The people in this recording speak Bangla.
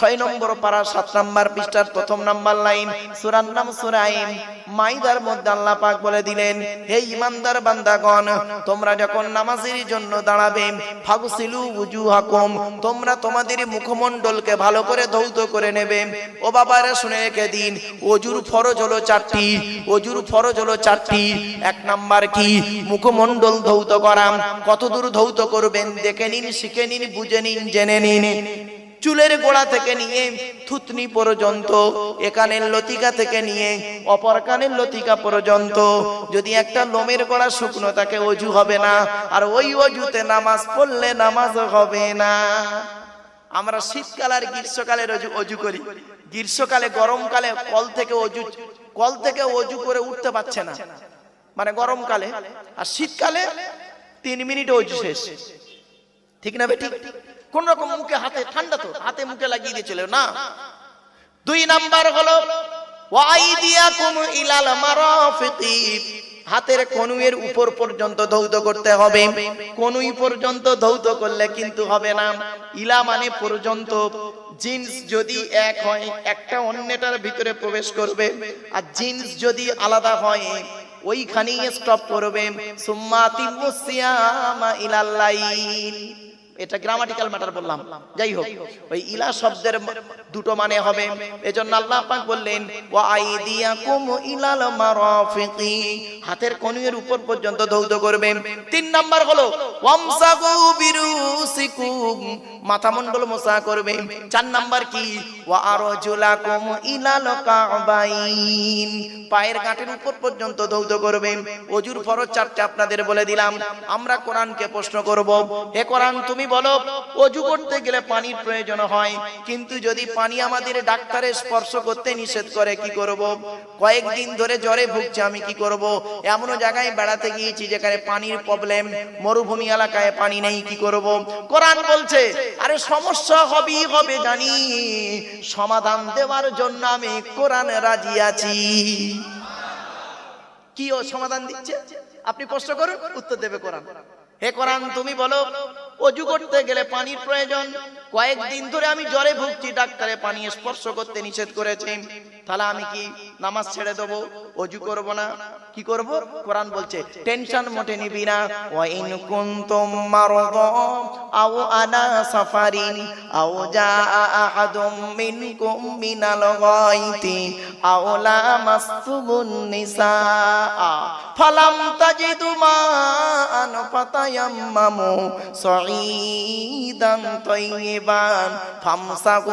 6 নম্বর পারা 7 নম্বর পৃষ্ঠার প্রথম নম্বর লাইন, সূরার নাম সূরা মাইদার মধ্যে আল্লাহ পাক বলে দিলেন, হে ঈমানদার বান্দাগণ, তোমরা যখন নামাজের জন্য দাঁড়াবে, ফাগসিলু উজুহাকুম, তোমরা তোমাদের মুখমণ্ডলকে ভালো করে ধৌত করে নেবে। ও বাবারা শুনে রেখে দিন, ওযুর ফরজ হলো 4টি, ওযুর ফরজ হলো 4টি। 1 নাম্বার কি? মুখমণ্ডল ধৌত করা। কতদূর ধৌত করবেন দেখে নিন, শিখে নিন, বুঝে নিন, জেনে নিন। চুলের গোড়া থেকে নিয়ে থুতনি পর্যন্ত, একানের লতিকা থেকে নিয়ে অপর কানের লতিকা পর্যন্ত। যদি একটা লোমের গোড়া শুকনো থাকে ওযু হবে না, আর ওই ওযুতে নামাজ পড়লে নামাজ হবে না। আমরা শীতকাল আর গ্রীষ্মকালের ওযু করি। গ্রীষ্মকালে গরমকালে কল থেকে ওযু করে উঠতে পারছে না, মানে গরমকালে। আর শীতকালে 3 মিনিটে ওযু শেষ, ঠিক না বেটি? কোন রকম মুখে হাতে, ঠান্ডা তো হাতে মুখে লাগিয়ে দিয়ে চলে না। 2 নাম্বার হলো ওয়াইদিয়াকুম ইলাল মারাফিকি, হাতের কনুইয়ের উপর পর্যন্ত ধৌত করতে হবে। কনুই পর্যন্ত ধৌত করলে কিন্তু হবে না। ইলা মানে পর্যন্ত। জিন্স যদি এক হয়, একটা অন্যটার ভিতরে প্রবেশ করবে, আর জিন্স যদি আলাদা হয় ওইখানেই স্টপ করবে। সুম্মা তিম্মুস সিয়ামা ইলাল লাইল। এটা গ্রামাটিক্যাল ম্যাটার বললাম, যাই হোক। ওই ইলা শব্দের দুটো মানে হবে, এজন্য আল্লাহ পাক বললেন ওয়া আইদিয়াকুম ইলাল মারাফিকি, হাতের কনুইয়ের উপর পর্যন্ত ধৌত করবে। 3 নাম্বার হলো ওয়ামসাহু বিরুসিকুম, মাথামণ্ডল মোছা করবে। 4 নাম্বার কি? ওয়া আরজুলাকুম ইলাল কাবাইন, পায়ের গাঁটের উপর পর্যন্ত ধৌত করবে। ওযুর ফরজ 4টা আপনাদের বলে দিলাম। আমরা কোরআনকে প্রশ্ন করব, হে কোরআন তুমি বলো, ওযু করতে গেলে পানির প্রয়োজন হয়, কিন্তু যদি পানি আমাদের ডাক্তারে স্পর্শ করতে নিষেধ করে কি করব? কয়েকদিন ধরে জ্বরে ভুগছে, আমি কি করব? এমন জায়গায় বেড়াতে গিয়েছি যেখানে পানির প্রবলেম, মরুভূমি এলাকায় পানি নেই, কি করব? কোরআন বলছে আরে সমস্যা হবেই হবে জানি, সমাধান দেওয়ার জন্য আমি কোরআন রাজি আছি। কি ও সমাধান দিচ্ছে? আপনি প্রশ্ন করুন, উত্তর দেবে কোরআন। হে কোরআন তুমি বলো, ওযু করতে গেলে পানির প্রয়োজন, কয়েকদিন ধরে আমি জ্বরে ভুগছি, ডাক্তারে পানি স্পর্শ করতে নিষেধ করেছে, তাহলে আমি কি নামাজ ছেড়ে দেবো, ওযু করব না? কি করব? কোরআন বলছে টেনশন মোটে নিবি না। ওয়া ইন কুনতুম মারদা আও আলা সাফারিন আও জাআ আহাদুম মিনকুম মিনাল গায়তি আও লামাসতুমুন নিসা ফালাম তাজিদু মা'আন ফাতায়াম্মামু সাঈদান তাইয়িবান ফামসাহু